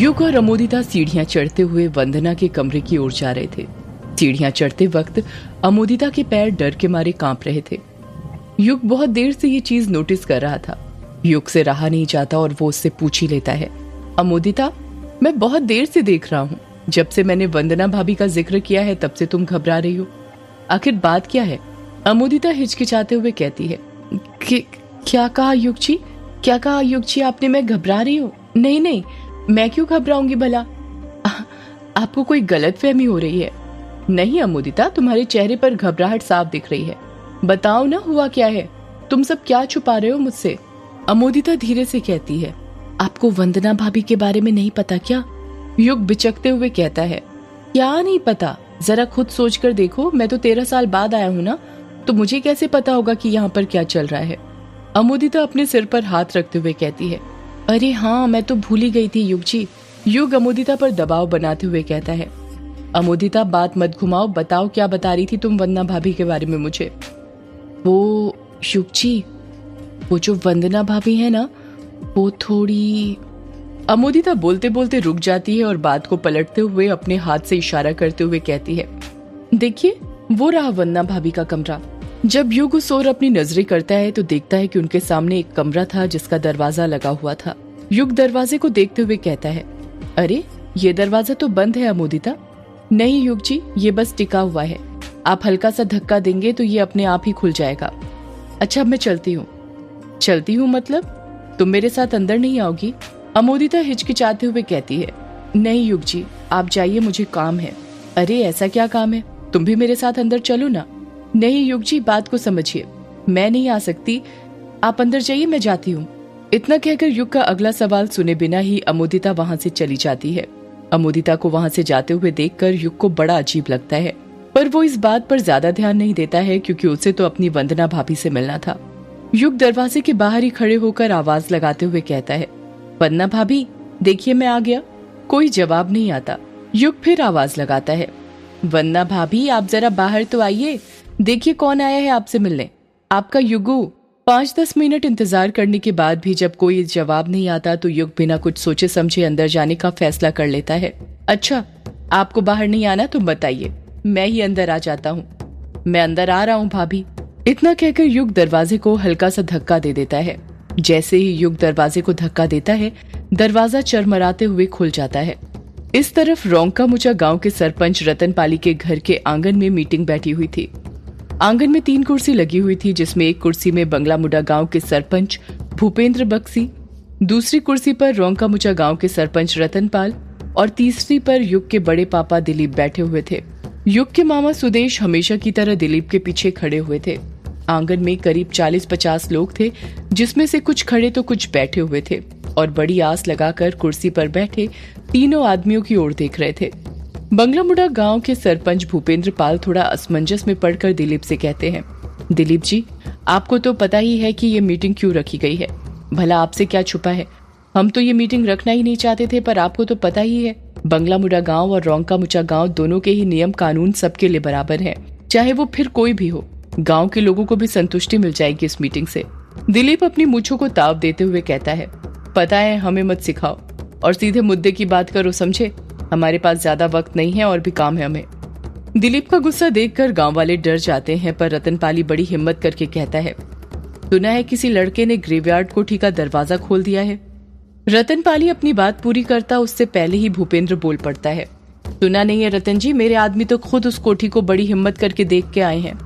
युग और अमोदिता सीढ़ियां चढ़ते हुए वंदना के कमरे की ओर जा रहे थे। सीढ़ियां चढ़ते वक्त अमोदिता के पैर डर के मारे कांप रहे थे। युग बहुत देर से ये चीज नोटिस कर रहा था। युग से रहा नहीं जाता और वो उससे पूछ ही लेता है, अमोदिता, मैं बहुत देर से देख रहा हूँ। जब से मैंने वंदना भाभी का जिक्र किया है तब से तुम घबरा रही हो। आखिर बात क्या है? अमोदिता हिचकिचाते हुए कहती है। क्या कहा युग जी? क्या कहा युग जी आपने? मैं घबरा रही हूँ? नहीं नहीं, मैं क्यों घबराऊंगी भला? आपको कोई गलतफहमी हो रही है। नहीं अमोदिता, तुम्हारे चेहरे पर घबराहट साफ दिख रही है। बताओ ना, हुआ क्या है? तुम सब क्या छुपा रहे हो मुझसे? अमोदिता धीरे से कहती है, आपको वंदना भाभी के बारे में नहीं पता क्या? युग बिचकते हुए कहता है, क्या नहीं पता? जरा खुद सोच कर देखो, मैं तो 13 साल बाद आया हूँ ना, तो मुझे कैसे पता होगा कि यहाँ पर क्या चल रहा है? अमोदिता अपने सिर पर हाथ रखते हुए कहती है, अरे हाँ, मैं तो भूल ही गई थी युग जी। युग अमोदिता पर दबाव बनाते हुए कहता है, अमोदिता बात मत घुमाओ, बताओ क्या बता रही थी तुम वंदना भाभी के बारे में मुझे? वो युग जी, वो जो वंदना भाभी है ना, वो थोड़ी। अमोदिता बोलते बोलते रुक जाती है और बात को पलटते हुए अपने हाथ से इशारा करते हुए कहती है, देखिए वो रहा वंदना भाभी का कमरा। जब युग उस ओर अपनी नजरें करता है तो देखता है कि उनके सामने एक कमरा था जिसका दरवाजा लगा हुआ था। युग दरवाजे को देखते हुए कहता है, अरे ये दरवाजा तो बंद है अमोदिता। नहीं युग जी, ये बस टिका हुआ है। आप हल्का सा धक्का देंगे तो ये अपने आप ही खुल जाएगा। अच्छा, अब मैं चलती हूँ। चलती हूँ मतलब? तुम मेरे साथ अंदर नहीं आओगी? अमोदिता हिचकिचाते हुए कहती है, नहीं युग जी, आप जाइए, मुझे काम है। अरे ऐसा क्या काम है? तुम भी मेरे साथ अंदर चलो ना। नहीं युग जी, बात को समझिए, मैं नहीं आ सकती। आप अंदर जाइए, मैं जाती हूँ। इतना कहकर युग का अगला सवाल सुने बिना ही अमोदिता वहाँ से चली जाती है। अमोदिता को वहाँ से जाते हुए देखकर युग को बड़ा अजीब लगता है, पर वो इस बात पर ज्यादा ध्यान नहीं देता है क्योंकि उसे तो अपनी वंदना भाभी से मिलना था। युग दरवाजे के बाहर ही खड़े होकर आवाज लगाते हुए कहता है, वंदना भाभी, देखिए मैं आ गया। कोई जवाब नहीं आता। युग फिर आवाज लगाता है, वंदना भाभी, आप जरा बाहर तो आइए, देखिए कौन आया है आपसे मिलने। आपका युगू। 5-10 मिनट इंतजार करने के बाद भी जब कोई जवाब नहीं आता तो युग बिना कुछ सोचे समझे अंदर जाने का फैसला कर लेता है। अच्छा, आपको बाहर नहीं आना तो बताइए, मैं ही अंदर आ जाता हूँ। मैं अंदर आ रहा हूँ भाभी। इतना कहकर युग दरवाजे को हल्का सा धक्का दे देता है। जैसे ही युग दरवाजे को धक्का देता है, दरवाजा चरमराते हुए खुल जाता है। इस तरफ रोंका मुचा गांव के सरपंच रतनपाली के घर के आंगन में मीटिंग बैठी हुई थी। आंगन में 3 कुर्सी लगी हुई थी, जिसमें एक कुर्सी में बंगला मुडा गांव के सरपंच भूपेंद्र बक्सी, दूसरी कुर्सी पर रोंका मुचा गांव के सरपंच रतनपाल और तीसरी पर युग के बड़े पापा दिलीप बैठे हुए थे। युग के मामा सुदेश हमेशा की तरह दिलीप के पीछे खड़े हुए थे। आंगन में करीब 40-50 लोग थे, जिसमें से कुछ खड़े तो कुछ बैठे हुए थे और बड़ी आस लगाकर कुर्सी पर बैठे तीनों आदमियों की ओर देख रहे थे। बंगला मुडा गांव के सरपंच भूपेंद्र पाल थोड़ा असमंजस में पड़कर दिलीप से कहते हैं, दिलीप जी, आपको तो पता ही है कि ये मीटिंग क्यों रखी गई है। भला आपसे क्या छुपा है? हम तो ये मीटिंग रखना ही नहीं चाहते थे, पर आपको तो पता ही है, बंगला मुडा गांव और रोंका मुचा गांव दोनों के ही नियम कानून सबके लिए बराबर है, चाहे वो फिर कोई भी हो। गांव के लोगों को भी संतुष्टि मिल जाएगी इस मीटिंग से। दिलीप अपनी मूंछों को ताव देते हुए कहता है, पता है, हमें मत सिखाओ और सीधे मुद्दे की बात करो, समझे? हमारे पास ज्यादा वक्त नहीं है और भी काम है हमें। दिलीप का गुस्सा देखकर गांव वाले डर जाते हैं, पर रतनपाली बड़ी हिम्मत करके कहता है, सुना है किसी लड़के ने ग्रेवयार्ड कोठी का दरवाजा खोल दिया है। रतनपाली अपनी बात पूरी करता उससे पहले ही भूपेंद्र बोल पड़ता है, सुना नहीं है रतन जी, मेरे आदमी तो खुद उस कोठी को बड़ी हिम्मत करके देख के आए हैं।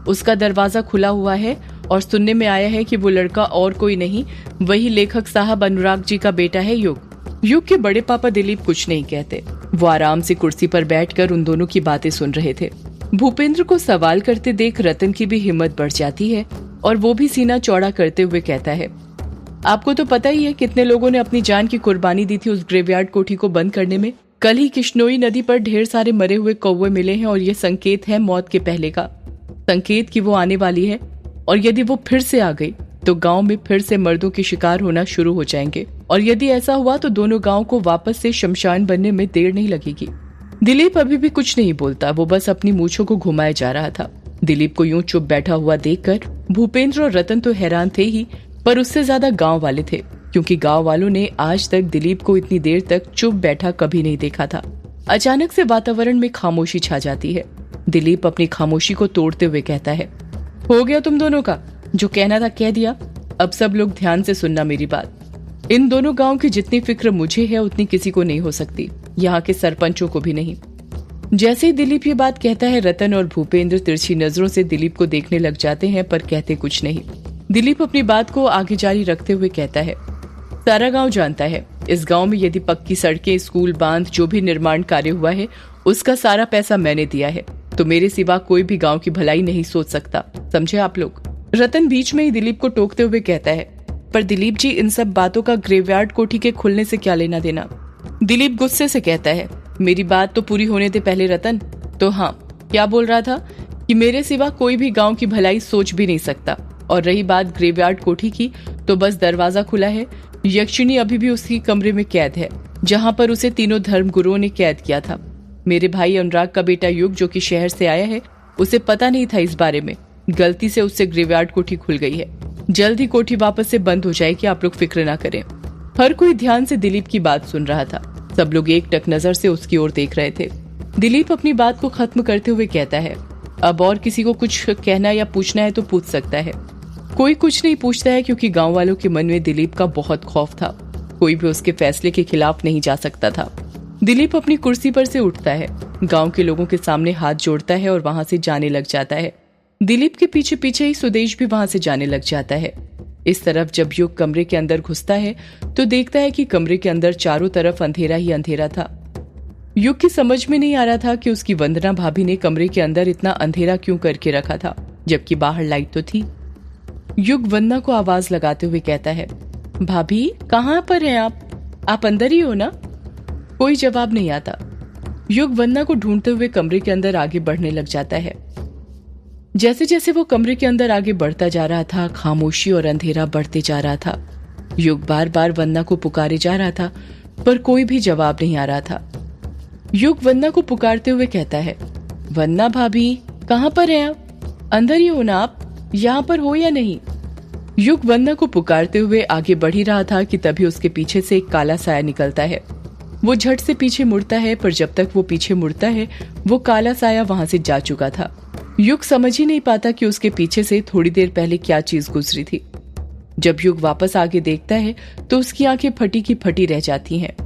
उसका दरवाजा खुला हुआ है और सुनने में आया है कि वो लड़का और कोई नहीं, वही लेखक साहब अनुराग जी का बेटा है युग। युग के बड़े पापा दिलीप कुछ नहीं कहते, वो आराम से कुर्सी पर बैठकर उन दोनों की बातें सुन रहे थे। भूपेंद्र को सवाल करते देख रतन की भी हिम्मत बढ़ जाती है और वो भी सीना चौड़ा करते हुए कहता है, आपको तो पता ही है कितने लोगों ने अपनी जान की कुर्बानी दी थी उस ग्रेवयार्ड कोठी को बंद करने में। कल ही किश्नोई नदी पर ढेर सारे मरे हुए कौवे मिले हैं और ये संकेत है मौत के पहले का, संकेत कि वो आने वाली है, और यदि वो फिर से आ गई तो गांव में फिर से मर्दों के शिकार होना शुरू हो जाएंगे, और यदि ऐसा हुआ तो दोनों गांव को वापस से शमशान बनने में देर नहीं लगेगी। दिलीप अभी भी कुछ नहीं बोलता, वो बस अपनी मूंछों को घुमाए जा रहा था। दिलीप को यूं चुप बैठा हुआ देखकर भूपेंद्र और रतन तो हैरान थे ही, पर उससे ज्यादा गांव वाले थे, क्योंकि गांव वालों ने आज तक दिलीप को इतनी देर तक चुप बैठा कभी नहीं देखा था। अचानक से वातावरण में खामोशी छा जाती है। दिलीप अपनी खामोशी को तोड़ते हुए कहता है, हो गया तुम दोनों का, जो कहना था कह दिया। अब सब लोग ध्यान से सुनना मेरी बात। इन दोनों गांव की जितनी फिक्र मुझे है उतनी किसी को नहीं हो सकती, यहाँ के सरपंचों को भी नहीं। जैसे ही दिलीप ये बात कहता है, रतन और भूपेंद्र तिरछी नजरों से दिलीप को देखने लग जाते हैं, पर कहते कुछ नहीं। दिलीप अपनी बात को आगे जारी रखते हुए कहता है, सारा गांव जानता है, इस गांव में यदि पक्की सड़कें, स्कूल, बांध, जो भी निर्माण कार्य हुआ है उसका सारा पैसा मैंने दिया है। तो मेरे सिवा कोई भी गांव की भलाई नहीं सोच सकता, समझे आप लोग। रतन बीच में ही दिलीप को टोकते हुए कहता है, पर दिलीप जी, इन सब बातों का ग्रेवयार्ड कोठी के खुलने से क्या लेना देना। दिलीप गुस्से से कहता है, मेरी बात तो पूरी होने दे पहले रतन। तो हाँ, क्या बोल रहा था कि मेरे सिवा कोई भी गांव की भलाई सोच भी नहीं सकता। और रही बात ग्रेवयार्ड कोठी की, तो बस दरवाजा खुला है। यक्षिणी अभी भी उसी कमरे में कैद है जहां पर उसे तीनों धर्म गुरुओं ने कैद किया था। मेरे भाई अनुराग का बेटा युग, जो कि शहर से आया है, उसे पता नहीं था इस बारे में। गलती से उससे ग्रेवयार्ड कोठी खुल गई है। जल्द ही कोठी वापस से बंद हो जाएगी, आप लोग फिक्र ना करें। हर कोई ध्यान से दिलीप की बात सुन रहा था। सब लोग एक टक नजर से उसकी ओर देख रहे थे। दिलीप अपनी बात को खत्म करते हुए कहता है, अब और किसी को कुछ कहना या पूछना है तो पूछ सकता है। कोई कुछ नहीं पूछता है, क्योंकि गांव वालों के मन में दिलीप का बहुत खौफ था। कोई भी उसके फैसले के खिलाफ नहीं जा सकता था। दिलीप अपनी कुर्सी पर से उठता है, गांव के लोगों के सामने हाथ जोड़ता है और वहां से जाने लग जाता है। दिलीप के पीछे पीछे ही सुदेश भी वहां से जाने लग जाता है। इस तरफ जब युग कमरे के अंदर घुसता है तो देखता है कि कमरे के अंदर चारों तरफ अंधेरा ही अंधेरा था। युग की समझ में नहीं आ रहा था कि उसकी वंदना भाभी ने कमरे के अंदर इतना अंधेरा क्यों करके रखा था, जबकि बाहर लाइट तो थी। युग वंदना को आवाज लगाते हुए कहता है, भाभी कहाँ पर हैं आप अंदर ही हो ना। कोई जवाब नहीं आता। युग वंदना को ढूंढते हुए कमरे के अंदर आगे बढ़ने लग जाता है। जैसे जैसे वो कमरे के अंदर आगे बढ़ता जा रहा था, खामोशी और अंधेरा बढ़ते जा रहा था। युग बार बार वंदना को पुकारे जा रहा था, पर कोई भी जवाब नहीं आ रहा था। युग वंदना को पुकारते हुए कहता है, वंदना भाभी कहाँ पर हैं आप, अंदर ही हो ना आप, यहाँ पर हो या नहीं। युग वंदना को पुकारते हुए आगे बढ़ ही रहा था कि तभी उसके पीछे से एक काला साया निकलता है। वो झट से पीछे मुड़ता है, पर जब तक वो पीछे मुड़ता है वो काला साया वहां से जा चुका था। युग समझ ही नहीं पाता कि उसके पीछे से थोड़ी देर पहले क्या चीज गुजरी थी। जब युग वापस आगे देखता है तो उसकी आंखें फटी की फटी रह जाती हैं।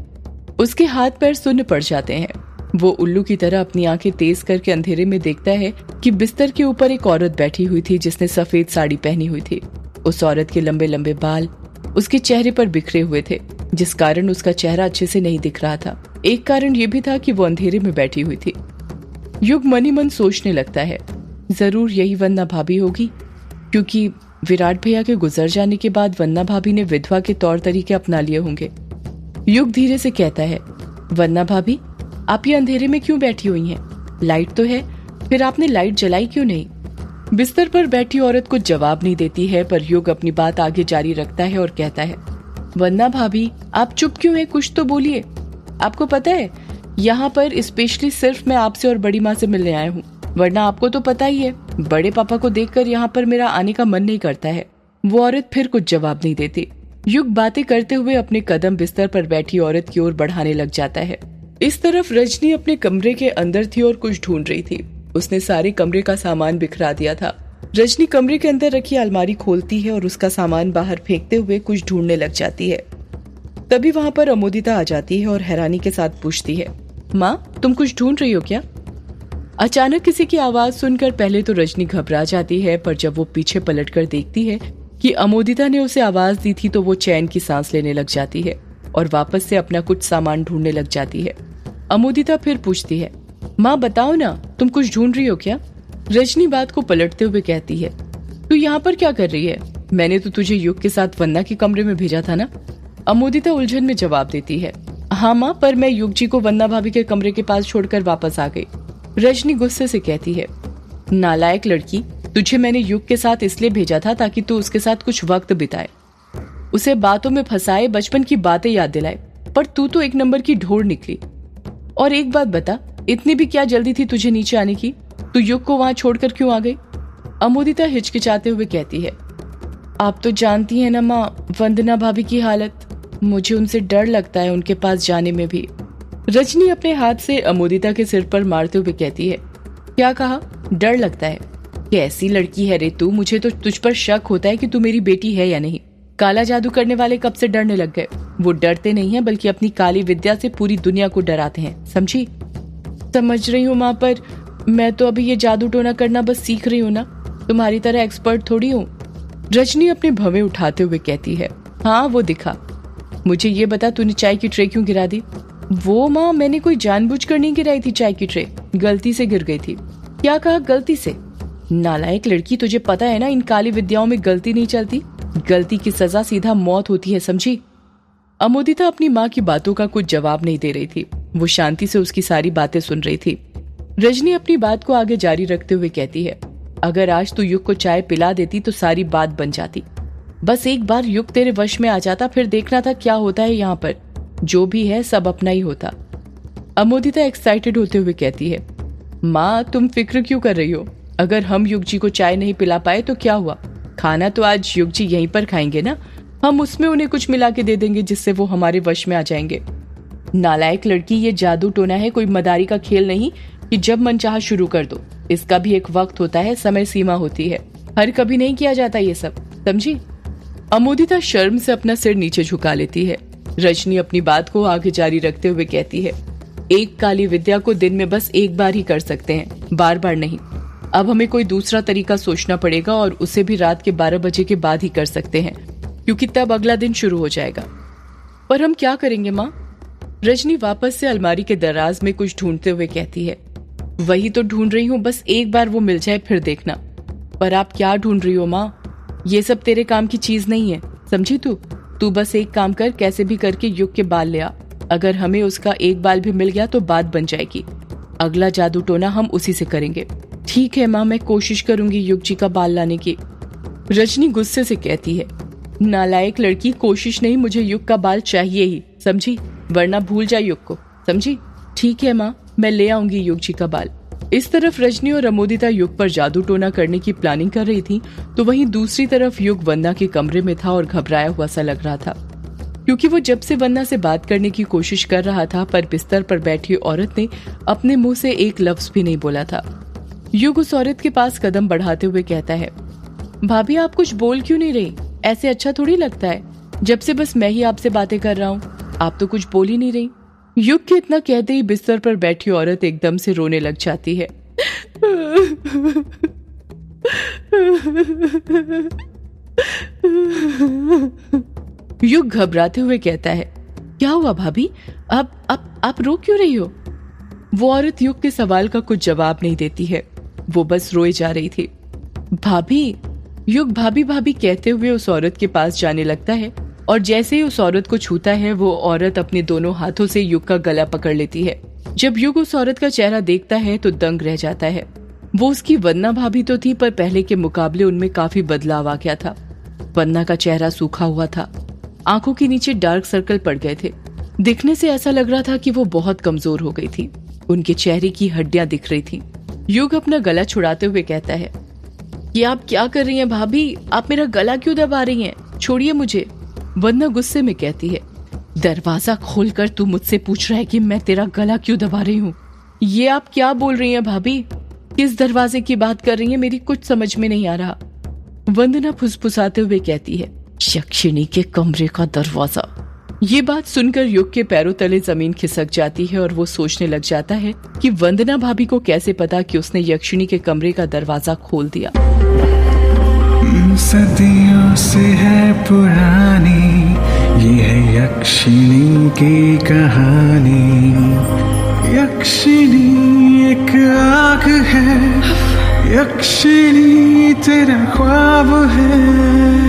उसके हाथ पैर सुन्न पड़ जाते हैं। वो उल्लू की तरह अपनी आंखें तेज करके अंधेरे में देखता है कि बिस्तर के ऊपर एक औरत बैठी हुई थी जिसने सफेद साड़ी पहनी हुई थी। उस औरत के लंबे लंबे बाल उसके चेहरे पर बिखरे हुए थे, जिस कारण उसका चेहरा अच्छे से नहीं दिख रहा था। एक कारण ये भी था कि वो अंधेरे में बैठी हुई थी। युग मन ही मन सोचने लगता है, जरूर यही वंदना भाभी होगी, क्योंकि विराट भैया के गुजर जाने के बाद वंदना भाभी ने विधवा के तौर तरीके अपना लिए होंगे। युग धीरे से कहता है, वंदना भाभी आप ये अंधेरे में क्यों बैठी हुई हैं? लाइट तो है, फिर आपने लाइट जलाई क्यों नहीं? बिस्तर पर बैठी औरत कुछ जवाब नहीं देती है, पर युग अपनी बात आगे जारी रखता है और कहता है, वंदना भाभी आप चुप क्यों हैं? कुछ तो बोलिए। आपको पता है यहाँ पर स्पेशली सिर्फ मैं आपसे और बड़ी माँ से मिलने आया हूँ, वरना आपको तो पता ही है बड़े पापा को देखकर यहाँ पर मेरा आने का मन नहीं करता है। वो औरत फिर कुछ जवाब नहीं देती। युग बातें करते हुए अपने कदम बिस्तर पर बैठी औरत की ओर बढ़ाने लग जाता है। इस तरफ रजनी अपने कमरे के अंदर थी और कुछ ढूंढ रही थी। उसने सारे कमरे का सामान बिखरा दिया था। रजनी कमरे के अंदर रखी अलमारी खोलती है और उसका सामान बाहर फेंकते हुए कुछ ढूंढने लग जाती है। तभी वहाँ पर अमोदिता आ जाती है और हैरानी के साथ पूछती है, माँ तुम कुछ ढूंढ रही हो क्या? अचानक किसी की आवाज सुनकर पहले तो रजनी घबरा जाती है, पर जब वो पीछे पलटकर देखती है कि अमोदिता ने उसे आवाज दी थी तो वो चैन की सांस लेने लग जाती है और वापस से अपना कुछ सामान ढूंढने लग जाती है। अमोदिता फिर पूछती है, माँ बताओ ना तुम कुछ ढूंढ रही हो क्या? रजनी बात को पलटते हुए कहती है, तू यहाँ पर क्या कर रही है? मैंने तो तुझे युग के साथ वंदना के कमरे में भेजा था ना। अमोदिता उलझन में जवाब देती है, हाँ माँ, पर मैं युग जी को वंदना भाभी के कमरे के पास छोड़कर वापस आ गई। रजनी गुस्से से कहती है, नालायक लड़की, तुझे मैंने युग के साथ इसलिए भेजा था ताकि तू उसके साथ कुछ वक्त बिताए, उसे बातों में फंसाए, बचपन की बातें याद दिलाए, पर तू तो एक नंबर की ढोर निकली। और एक बात बता, इतनी भी क्या जल्दी थी तुझे नीचे आने की? तू युग को वहां छोड़कर क्यों आ गई? अमोदिता हिचकिचाते हुए कहती है, आप तो जानती हैं ना माँ, वंदना भाभी की हालत। मुझे उनसे डर लगता है उनके पास जाने में भी। रजनी अपने हाथ से अमोदिता के सिर पर मारते हुए कहती है, क्या कहा? डर लगता है? कैसी लड़की है रे तू, मुझे तो तुझ पर शक होता है कि तू मेरी बेटी है या नहीं। काला जादू करने वाले कब से डरने लग गए? वो डरते नहीं हैं बल्कि अपनी काली विद्या से पूरी दुनिया को डराते हैं, समझी? समझ रही हूँ माँ, पर मैं तो अभी ये जादू टोना करना बस सीख रही हूँ ना, तुम्हारी तरह एक्सपर्ट थोड़ी हूँ। रजनी अपने भवें उठाते हुए कहती है, हाँ वो दिखा। मुझे ये बता, तूने चाय की ट्रे क्यों गिरा दी? वो माँ, मैंने कोई जानबूझकर नहीं गिराई थी चाय की ट्रे, गलती से गिर गई थी। क्या कहा गलती से? नालायक लड़की, तुझे पता है ना इन काली विद्याओं में गलती नहीं चलती। गलती की सजा सीधा मौत होती है, समझी? अमोदिता अपनी माँ की बातों का कुछ जवाब नहीं दे रही थी। वो शांति से उसकी सारी बातें सुन रही थी। रजनी अपनी बात को आगे जारी रखते हुए कहती है, अगर आज तू युग को चाय पिला देती तो सारी बात बन जाती। बस एक बार युग तेरे वश में आ जाता, फिर देखना था क्या होता है यहाँ पर। जो भी है सब अपना ही होता। अमोदिता एक्साइटेड होते हुए कहती है, माँ तुम फिक्र क्यों कर रही हो? अगर हम युग जी को चाय नहीं पिला पाए तो क्या हुआ? खाना तो आज युग जी यहीं पर खाएंगे ना, हम उसमें उन्हें कुछ मिला के दे देंगे जिससे वो हमारे वश में आ जाएंगे। नालायक लड़की, ये जादू टोना है, कोई मदारी का खेल नहीं कि जब मन चाहा शुरू कर दो। इसका भी एक वक्त होता है, समय सीमा होती है, हर कभी नहीं किया जाता ये सब, समझी? अमोदिता शर्म से अपना सिर नीचे झुका लेती है। रजनी अपनी बात को आगे जारी रखते हुए कहती है, एक काली विद्या को दिन में बस एक बार ही कर सकते हैं, बार बार नहीं। अब हमें कोई दूसरा तरीका सोचना पड़ेगा और उसे भी रात के 12 बजे के बाद ही कर सकते हैं, क्योंकि तब अगला दिन शुरू हो जाएगा। पर हम क्या करेंगे माँ? रजनी वापस से अलमारी के दराज में कुछ ढूंढते हुए कहती है, वही तो ढूंढ रही हूँ, बस एक बार वो मिल जाए फिर देखना। पर आप क्या ढूंढ रही हो माँ? ये सब तेरे काम की चीज नहीं है, समझी? तू बस एक काम कर, कैसे भी करके युग के बाल ले आ। अगर हमें उसका एक बाल भी मिल गया तो बात बन जाएगी। अगला जादू टोना हम उसी से करेंगे। ठीक है माँ, मैं कोशिश करूंगी युग जी का बाल लाने की। रजनी गुस्से से कहती है, नालायक लड़की, कोशिश नहीं, मुझे युग का बाल चाहिए ही, समझी? वरना भूल जा युग को, समझी? ठीक है माँ, मैं ले आऊंगी युग जी का बाल। इस तरफ रजनी और अमोदिता युग पर जादू टोना करने की प्लानिंग कर रही थी, तो वहीं दूसरी तरफ युग वंदना के कमरे में था और घबराया हुआ सा लग रहा था, क्योंकि वो जब से वंदना से बात करने की कोशिश कर रहा था, पर बिस्तर पर बैठी औरत ने अपने मुंह से एक लफ्ज भी नहीं बोला था। युग उस औरत के पास कदम बढ़ाते हुए कहता है, भाभी आप कुछ बोल क्यों नहीं रही? ऐसे अच्छा थोड़ी लगता है, जब से बस मैं ही आपसे बातें कर रहा हूँ, आप तो कुछ बोल ही नहीं रही। युग के इतना कहते ही बिस्तर पर बैठी औरत एकदम से रोने लग जाती है। युग घबराते हुए कहता है, क्या हुआ भाभी? आप रो क्यों रही हो? वो औरत युग के सवाल का कुछ जवाब नहीं देती है, वो बस रोए जा रही थी। भाभी, युग भाभी भाभी कहते हुए उस औरत के पास जाने लगता है और जैसे ही उस औरत को छूता है, वो औरत अपने दोनों हाथों से युग का गला पकड़ लेती है। जब युग उस औरत का चेहरा देखता है तो दंग रह जाता है। वो उसकी वंदना भाभी तो थी, पर पहले के मुकाबले उनमें काफी बदलाव आ गया था। वंदना का चेहरा सूखा हुआ था, आंखों के नीचे डार्क सर्कल पड़ गए थे। दिखने से ऐसा लग रहा था कि वो बहुत कमजोर हो गई थी, उनके चेहरे की हड्डियां दिख रही थी। युग अपना गला छुड़ाते हुए कहता है, ये आप क्या कर रही हैं भाभी? आप मेरा गला क्यों दबा रही हैं? छोड़िए मुझे। वंदना गुस्से में कहती है, दरवाजा खोलकर तू मुझसे पूछ रहा है कि मैं तेरा गला क्यों दबा रही हूँ? ये आप क्या बोल रही हैं भाभी? किस दरवाजे की बात कर रही हैं? मेरी कुछ समझ में नहीं आ रहा। वंदना फुसफुसाते हुए कहती है, यक्षिणी के कमरे का दरवाजा। ये बात सुनकर युग के पैरों तले जमीन खिसक जाती है और वो सोचने लग जाता है कि वंदना भाभी को कैसे पता कि उसने यक्षिणी के कमरे का दरवाजा खोल दिया। सदियों से है पुरानी ये है यक्षिणी की कहानी। यक्षिणी एक आग है, यक्षिणी तेरा ख्वाब है।